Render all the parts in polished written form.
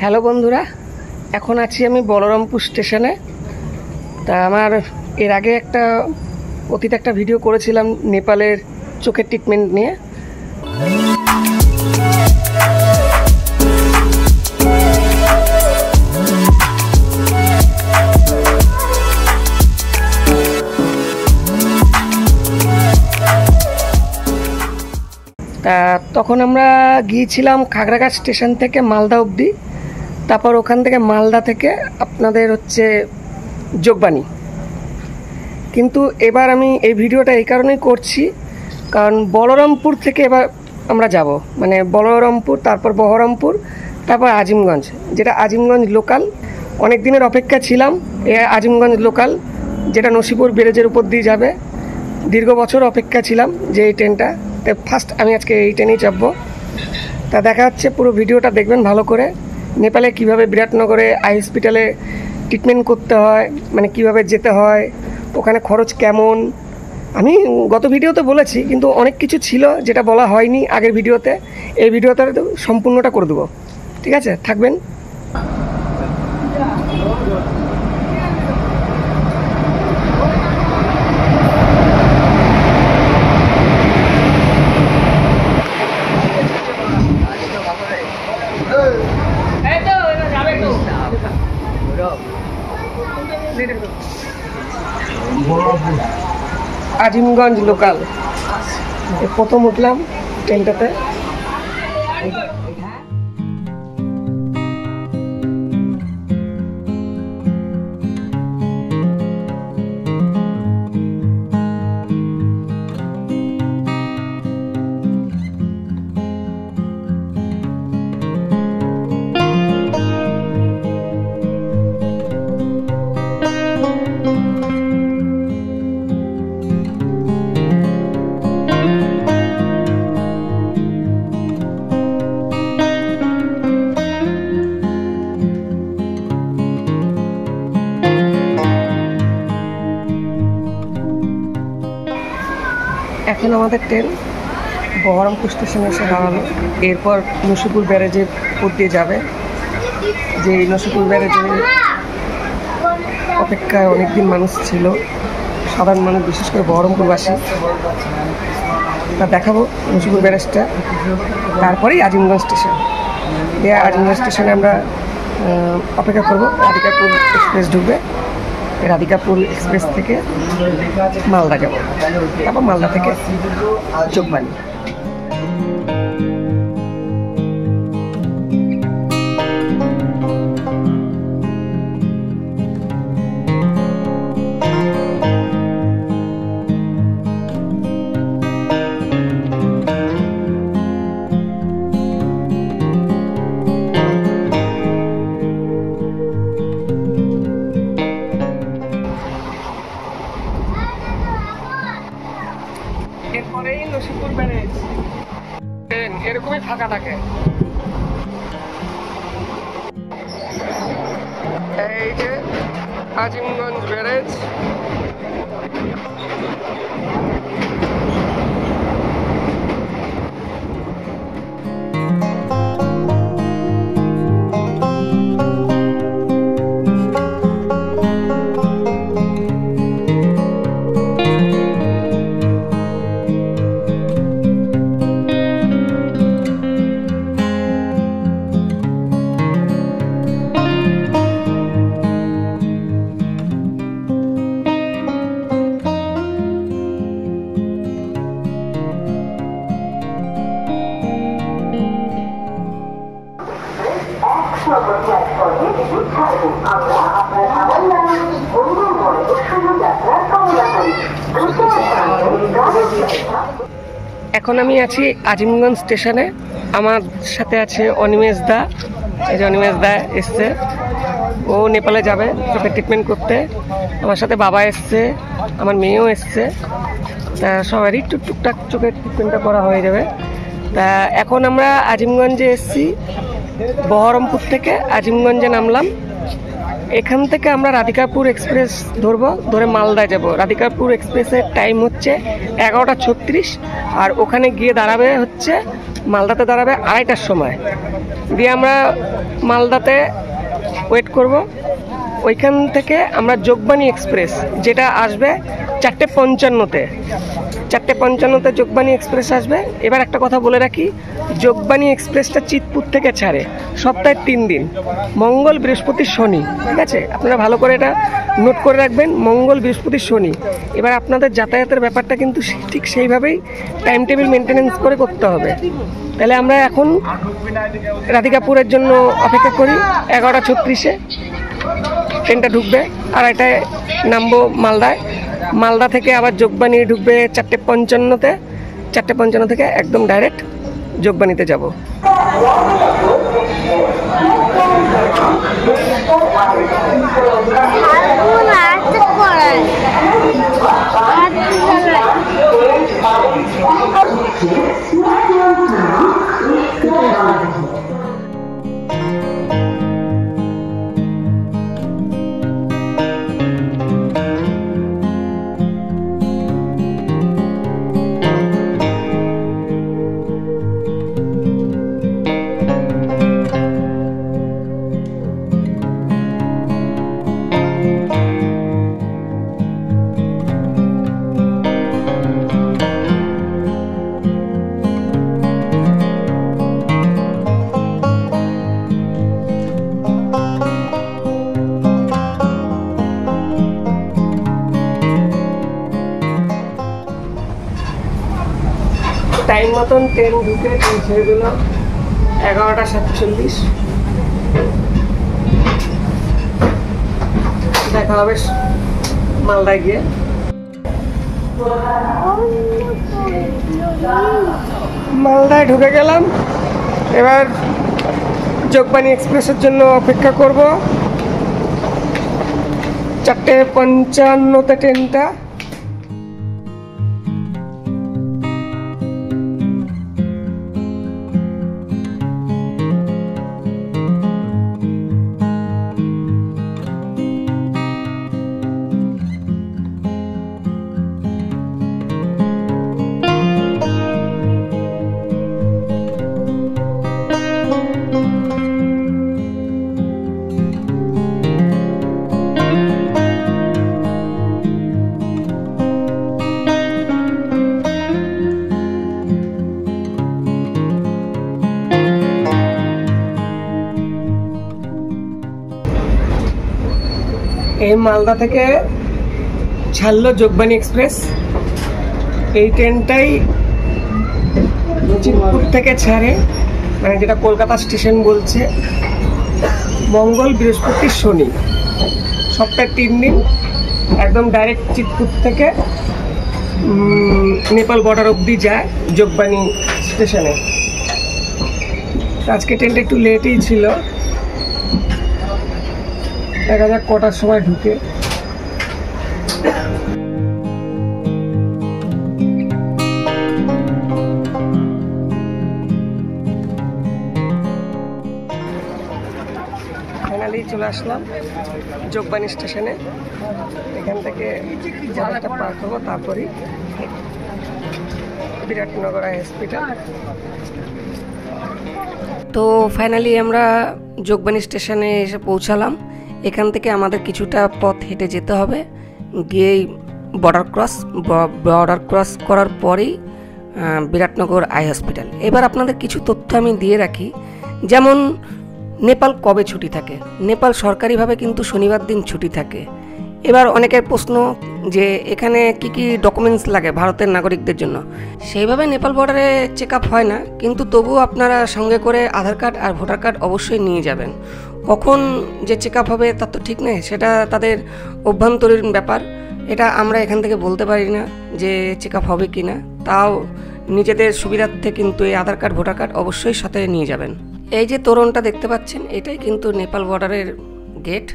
Hello বন্ধুরা, এখন আছি আমি বলরামপুর স্টেশনে। তা আমার এর আগে অতীতে একটা ভিডিও করেছিলাম নেপালের চোখের ট্রিটমেন্ট নিয়ে। তা তখন আমরা গিয়েছিলাম খাগড়াঘাট স্টেশন থেকে মালদা অবধি, তারপর ওখান থেকে মালদা থেকে আপনাদের হচ্ছে যোগবাণী। কিন্তু এবার আমি এই ভিডিওটা এই কারণেই করছি, কারণ বলরামপুর থেকে এবার আমরা যাব, মানে বলরামপুর, তারপর বহরমপুর, তারপর আজিমগঞ্জ, যেটা আজিমগঞ্জ লোকাল। অনেক দিনের অপেক্ষা ছিলাম এ আজিমগঞ্জ লোকাল, যেটা নসিপুর ব্যারেজের উপর দিয়ে যাবে। দীর্ঘ বছর অপেক্ষা ছিলাম যে এই ট্রেনটা, ফার্স্ট আমি আজকে এই ট্রেনেই চাপবো। তা দেখা হচ্ছে, পুরো ভিডিওটা দেখবেন ভালো করে। নেপালে কিভাবে বিরাটনগরে আই হসপিটালে ট্রিটমেন্ট করতে হয়, মানে কিভাবে যেতে হয়, ওখানে খরচ কেমন। আমি গত ভিডিওতে বলেছি, কিন্তু অনেক কিছু ছিল যেটা বলা হয়নি আগের ভিডিওতে। এই ভিডিওতে সম্পূর্ণটা করে দেবো, ঠিক আছে? থাকবেন। আজিমগঞ্জ লোকাল প্রথম উঠলাম ট্রেনটাতে। এখন আমাদের ট্রেন বহরমপুর স্টেশনে এসে দাঁড়ালো। এরপর নসিপুর ব্যারেজের উপর দিয়ে যাবে, যে নসিপুর ব্যারেজে অপেক্ষায় অনেকদিন মানুষ ছিল, সাধারণ মানুষ, বিশেষ করে বহরমপুরবাসী। তা দেখাবো নসিপুর ব্যারেজটা, তারপরেই আজিমগঞ্জ স্টেশন। আজিমগঞ্জ স্টেশনে আমরা অপেক্ষা করবো। রাধিকাপুর এক্সপ্রেস ঢুকবে, রাধিকাপুর এক্সপ্রেস থেকে মালদা যাব, তারপর মালদা থেকে যোগবাণী। এরপরেই নসিপুর ব্যারেজ। ট্রেন এরকমই ফাঁকা থাকে। এই যে আজিমগঞ্জ ব্যারেজ। এখন আমি আছি আজিমগঞ্জ স্টেশনে। আমার সাথে আছে অনিমেষ দা। এই যে অনিমেষ দা এসছে, ও নেপালে যাবে চোখের ট্রিটমেন্ট করতে। আমার সাথে বাবা এসছে, আমার মেয়েও এসছে। তা সবারই টুকটাক চোখের ট্রিটমেন্টটা করা হয়ে যাবে। তা এখন আমরা আজিমগঞ্জে এসছি, বহরমপুর থেকে আজিমগঞ্জে নামলাম। এখান থেকে আমরা রাধিকাপুর এক্সপ্রেস ধরবো, ধরে মালদা যাব। রাধিকাপুর এক্সপ্রেসের টাইম হচ্ছে 11:36, আর ওখানে গিয়ে দাঁড়াবে হচ্ছে মালদাতে দাঁড়াবে 2:30টার সময়। দিয়ে আমরা মালদাতে ওয়েট করব। ওইখান থেকে আমরা যোগবাণী এক্সপ্রেস, যেটা আসবে 4:55-তে, 4:55-তে যোগবাণী এক্সপ্রেস আসবে। এবার একটা কথা বলে রাখি, যোগবাণী এক্সপ্রেসটা চিতপুর থেকে ছাড়ে সপ্তাহে 3 দিন, মঙ্গল, বৃহস্পতি, শনি। ঠিক আছে, আপনারা ভালো করে এটা নোট করে রাখবেন, মঙ্গল, বৃহস্পতি, শনি। এবার আপনাদের যাতায়াতের ব্যাপারটা কিন্তু ঠিক সেইভাবেই টাইম টেবিল মেনটেনেন্স করে করতে হবে। তাহলে আমরা এখন রাধিকাপুরের জন্য অপেক্ষা করি। 11:36-এ ট্রেনটা ঢুকবে, আর এটায় নামবো মালদায়। মালদা থেকে আবার যোগবাণী ঢুকবে 4:55-তে। 4:55 থেকে একদম ডাইরেক্ট যোগবাণীতে যাব। টাইম মতন ট্রেন ঢুকে ট্রেন ছেড়ে দিল 11:47। দেখা হবে মালদায় গিয়ে। মালদায় ঢুকে গেলাম, এবার যোগবাণী এক্সপ্রেসের জন্য অপেক্ষা করব। 4:55-তে ট্রেনটা। এই মালদা থেকে ছাড়লো যোগবাণী এক্সপ্রেস। এই ট্রেনটাই চিতপুর থেকে ছাড়ে, মানে যেটা কলকাতা স্টেশন বলছে, মঙ্গল, বৃহস্পতি, শনি, সপ্তাহে 3 দিন, একদম ডাইরেক্ট চিতপুর থেকে নেপাল বর্ডার অবধি যায় যোগবাণী স্টেশনে। আজকে ট্রেনটা একটু লেটই ছিল, দেখা যাক কটার সময় ঢুকে। ফাইনালি চলে আসলাম যোগবাণী স্টেশনে। এখান থেকে বর্ডারটা পার করবো, তারপরেই বিরাটনগর আই হসপিটাল। তো ফাইনালি আমরা যোগবাণী স্টেশনে এসে পৌঁছালাম। এখান থেকে আমাদের কিছুটা পথ হেঁটে যেতে হবে, গিয়েই বর্ডার ক্রস করার পরেই বিরাটনগর আই হসপিটাল। এবার আপনাদের কিছু তথ্য আমি দিয়ে রাখি, যেমন নেপাল কবে ছুটি থাকে। নেপাল সরকারিভাবে কিন্তু শনিবার দিন ছুটি থাকে। এবার অনেকের প্রশ্ন যে এখানে কি কি ডকুমেন্টস লাগে ভারতের নাগরিকদের জন্য। সেইভাবে নেপাল বর্ডারে চেক আপ হয় না, কিন্তু তবুও আপনারা সঙ্গে করে আধার কার্ড আর ভোটার কার্ড অবশ্যই নিয়ে যাবেন। কখন যে চেক আপ হবে তার তো ঠিক নেই, সেটা তাদের অভ্যন্তরীণ ব্যাপার। এটা আমরা এখান থেকে বলতে পারি না যে চেক আপ হবে কি না। তাও নিজেদের সুবিধার্থে কিন্তু এই আধার কার্ড ভোটার কার্ড অবশ্যই সাথে নিয়ে যাবেন। এই যে তোরণটা দেখতে পাচ্ছেন, এটাই কিন্তু নেপাল বর্ডারের গেট।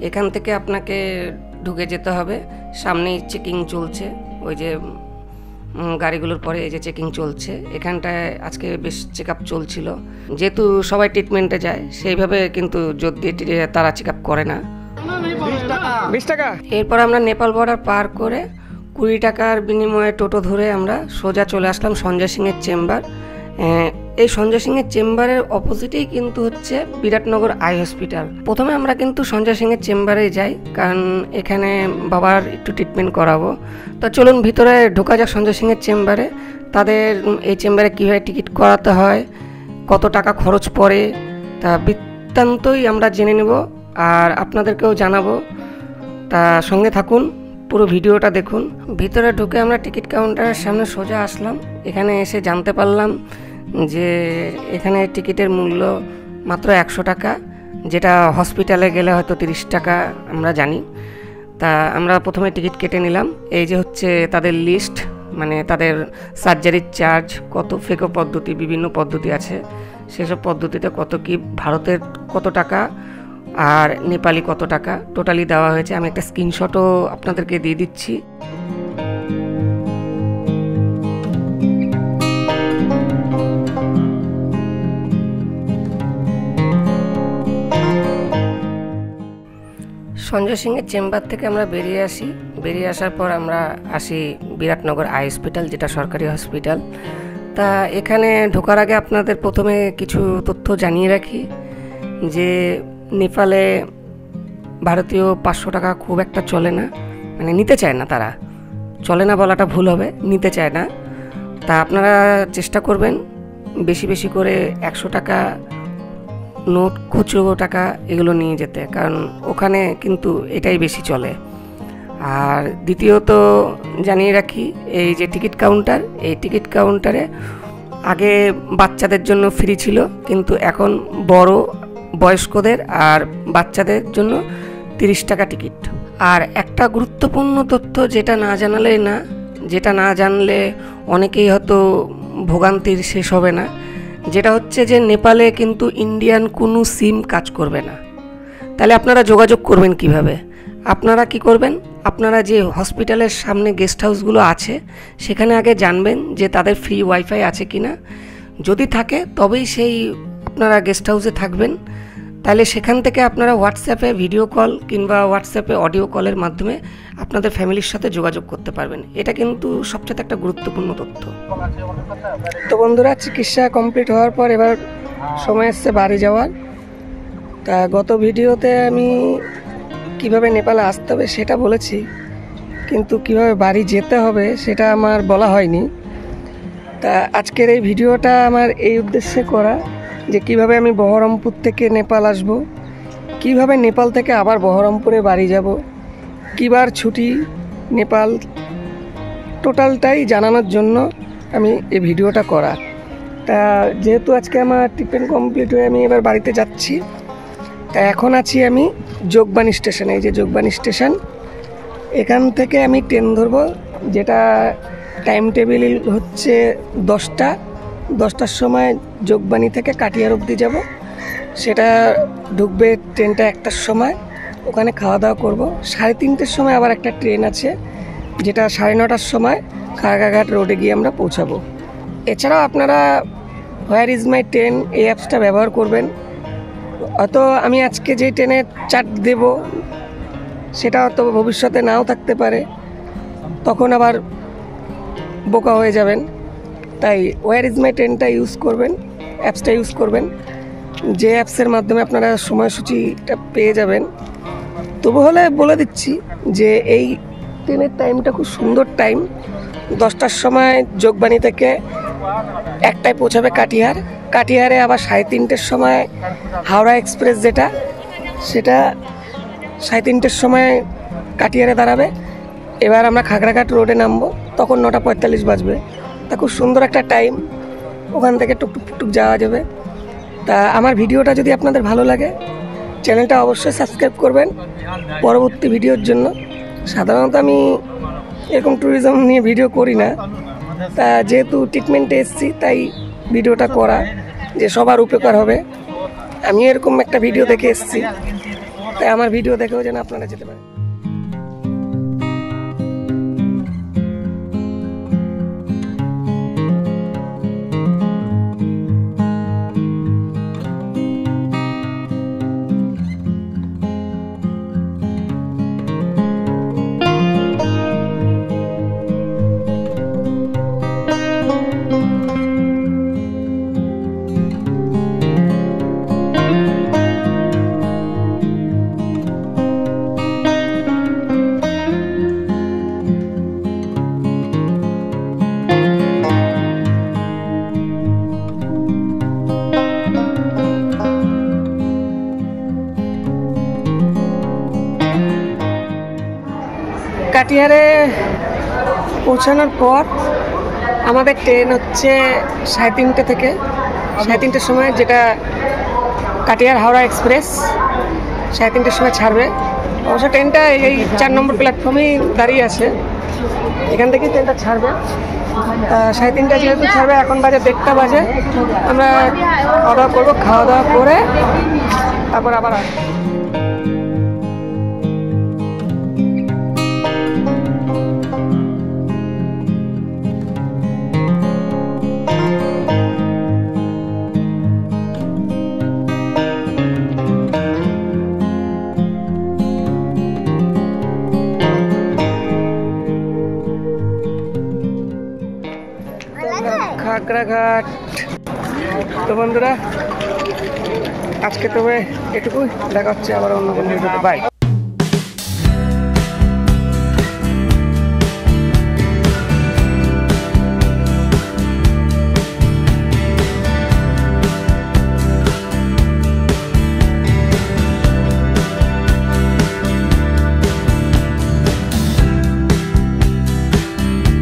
এখান থেকে আপনাকে ঢুকে যেতে হবে। সামনেই চেকিং চলছে, ওই যে গাড়িগুলোর পরে এই যে চেকিং চলছে। এখানটায় আজকে বেশ চেক আপ চলছিল, যেহেতু সবাই ট্রিটমেন্টে যায় সেইভাবে কিন্তু জোর দিয়ে তারা চেক আপ করে না। 20 টাকা। এরপর আমরা নেপাল বর্ডার পার করে 20 টাকার বিনিময়ে টোটো ধরে আমরা সোজা চলে আসলাম সঞ্জয় সিংয়ের চেম্বার। এই সঞ্জয় সিংয়ের চেম্বারের অপোজিটেই কিন্তু হচ্ছে বিরাটনগর আই হসপিটাল। প্রথমে আমরা কিন্তু সঞ্জয় সিংয়ের চেম্বারে যাই, কারণ এখানে বাবার একটু ট্রিটমেন্ট করাবো। তো চলুন ভিতরে ঢোকা যাক সঞ্জয় সিংয়ের চেম্বারে। তাদের এই চেম্বারে কীভাবে টিকিট করাতে হয়, কত টাকা খরচ পড়ে, তা বৃত্তান্তই আমরা জেনে নেব আর আপনাদেরকেও জানাবো। তা সঙ্গে থাকুন, পুরো ভিডিওটা দেখুন। ভিতরে ঢুকে আমরা টিকিট কাউন্টারের সামনে সোজা আসলাম। এখানে এসে জানতে পারলাম যে এখানে টিকিটের মূল্য মাত্র 100 টাকা, যেটা হসপিটালে গেলে হয়তো 30 টাকা আমরা জানি। তা আমরা প্রথমে টিকিট কেটে নিলাম। এই যে হচ্ছে তাদের লিস্ট, মানে তাদের সার্জারির চার্জ কত, ফেকো পদ্ধতি, বিভিন্ন পদ্ধতি আছে, সেসব পদ্ধতিতে কত কি, ভারতের কত টাকা আর নেপালি কত টাকা টোটালি দেওয়া হয়েছে। আমি একটা স্ক্রিনশটও আপনাদেরকে দিয়ে দিচ্ছি। সঞ্জয় সিংয়ের চেম্বার থেকে আমরা বেরিয়ে আসি। বেরিয়ে আসার পর আমরা আসি বিরাটনগর আই হসপিটাল, যেটা সরকারি হসপিটাল। তা এখানে ঢোকার আগে আপনাদের প্রথমে কিছু তথ্য জানিয়ে রাখি যে নেপালে ভারতীয় 500 টাকা খুব একটা চলে না, মানে নিতে চায় না তারা, চলে না বলাটা ভুল হবে, নিতে চায় না। তা আপনারা চেষ্টা করবেন বেশি বেশি করে 100 টাকা নোট, খুচরো টাকা এগুলো নিয়ে যেতে, কারণ ওখানে কিন্তু এটাই বেশি চলে। আর দ্বিতীয়ত জানিয়ে রাখি, এই যে টিকিট কাউন্টার, এই টিকিট কাউন্টারে আগে বাচ্চাদের জন্য ফ্রি ছিল, কিন্তু এখন বড়, বয়স্কদের আর বাচ্চাদের জন্য 30 টাকা টিকিট। আর একটা গুরুত্বপূর্ণ তথ্য যেটা না জানালেই না, যেটা না জানলে অনেকেই হয়তো ভোগান্তির শেষ হবে না, যেটা হচ্ছে যে নেপালে কিন্তু ইন্ডিয়ান কোনো সিম কাজ করবে না। তাহলে আপনারা যোগাযোগ করবেন কিভাবে? আপনারা কি করবেন, আপনারা যে হসপিটালের সামনে গেস্ট হাউসগুলো আছে সেখানে আগে জানবেন যে তাদের ফ্রি ওয়াইফাই আছে কিনা। যদি থাকে তবেই সেই আপনারা গেস্ট হাউসে থাকবেন। তাহলে সেখান থেকে আপনারা হোয়াটসঅ্যাপে ভিডিও কল কিংবা হোয়াটসঅ্যাপে অডিও কলের মাধ্যমে আপনাদের ফ্যামিলির সাথে যোগাযোগ করতে পারবেন। এটা কিন্তু সবচেয়ে একটা গুরুত্বপূর্ণ তথ্য। তো বন্ধুরা, চিকিৎসা কমপ্লিট হওয়ার পর এবার সময় এসছে বাড়ি যাওয়ার। তা গত ভিডিওতে আমি কিভাবে নেপালে আসতে হবে সেটা বলেছি, কিন্তু কিভাবে বাড়ি যেতে হবে সেটা আমার বলা হয়নি। তা আজকের এই ভিডিওটা আমার এই উদ্দেশ্যে করা যে কিভাবে আমি বহরমপুর থেকে নেপাল আসব, কিভাবে নেপাল থেকে আবার বহরমপুরে বাড়ি যাব, কিবার ছুটি নেপাল, টোটালটাই জানানোর জন্য আমি এই ভিডিওটা করা। তা যেহেতু আজকে আমার ট্রিটমেন্ট কমপ্লিট হয়ে আমি এবার বাড়িতে যাচ্ছি, তা এখন আছি আমি যোগবাণী স্টেশনে। এই যে যোগবাণী স্টেশন, এখান থেকে আমি ট্রেন ধরবো, যেটা টাইম টেবিল হচ্ছে 10টার সময় যোগবাণী থেকে কাটিয়ার অবধি যাব। সেটা ঢুকবে ট্রেনটা 1টার সময়, ওখানে খাওয়া দাওয়া করবো। 3:30টার সময় আবার একটা ট্রেন আছে, যেটা 9:30টার সময় খাগড়াঘাট রোডে গিয়ে আমরা পৌঁছাবো। এছাড়াও আপনারা হোয়ার ইজ মাই ট্রেন এই অ্যাপসটা ব্যবহার করবেন। হয়তো আমি আজকে যে ট্রেনের চার্ট দেব সেটা হয়তো ভবিষ্যতে নাও থাকতে পারে, তখন আবার বোকা হয়ে যাবেন। তাই হোয়ার ইজ মাই ট্রেনটা ইউজ করবেন, অ্যাপসটা ইউজ করবেন, যে অ্যাপসের মাধ্যমে আপনারা সময়সূচিটা পেয়ে যাবেন। তবু হলে বলে দিচ্ছি যে এই ট্রেনের টাইমটা খুব সুন্দর টাইম। 10টার সময় যোগবাণী থেকে 1টায় পৌঁছাবে কাটিহার, কাটিহারে আবার 3:30টার সময় হাওড়া এক্সপ্রেস, যেটা সেটা 3:30টার সময় কাটিহারে দাঁড়াবে। এবার আমরা খাগড়াঘাট রোডে নামবো, তখন 9:45 বাজবে। তা খুব সুন্দর একটা টাইম, ওখান থেকে টুকটুক যাওয়া যাবে। তা আমার ভিডিওটা যদি আপনাদের ভালো লাগে, চ্যানেলটা অবশ্যই সাবস্ক্রাইব করবেন পরবর্তী ভিডিওর জন্য। সাধারণত আমি এরকম ট্যুরিজম নিয়ে ভিডিও করি না, তা যেহেতু ট্রিটমেন্টে এসেছি তাই ভিডিওটা করা, যে সবার উপকার হবে। আমি এরকম একটা ভিডিও দেখে এসেছি, তাই আমার ভিডিও দেখেও যেন আপনারা যেতে পারেন। কাটিহারে পৌঁছানোর পর আমাদের ট্রেন হচ্ছে 3:30 থেকে 3:30 সময়, যেটা কাটিহার হাওড়া এক্সপ্রেস 3:30 সময় ছাড়বে। অবশ্য ট্রেনটা এই 4 নম্বর প্ল্যাটফর্মেই দাঁড়িয়ে আছে, এখান থেকেই ট্রেনটা ছাড়বে। 3:30 যেহেতু ছাড়বে, এখন বাজে 1:30 বাজে। আমরা খাওয়া দাওয়া করবো, খাওয়া দাওয়া করে তারপর আবার খাগড়াঘাট। তো বন্ধুরা, আজকে তবে এটুকুই, দেখা হচ্ছে আবার অন্য কোনো ভিডিওতে। বাই।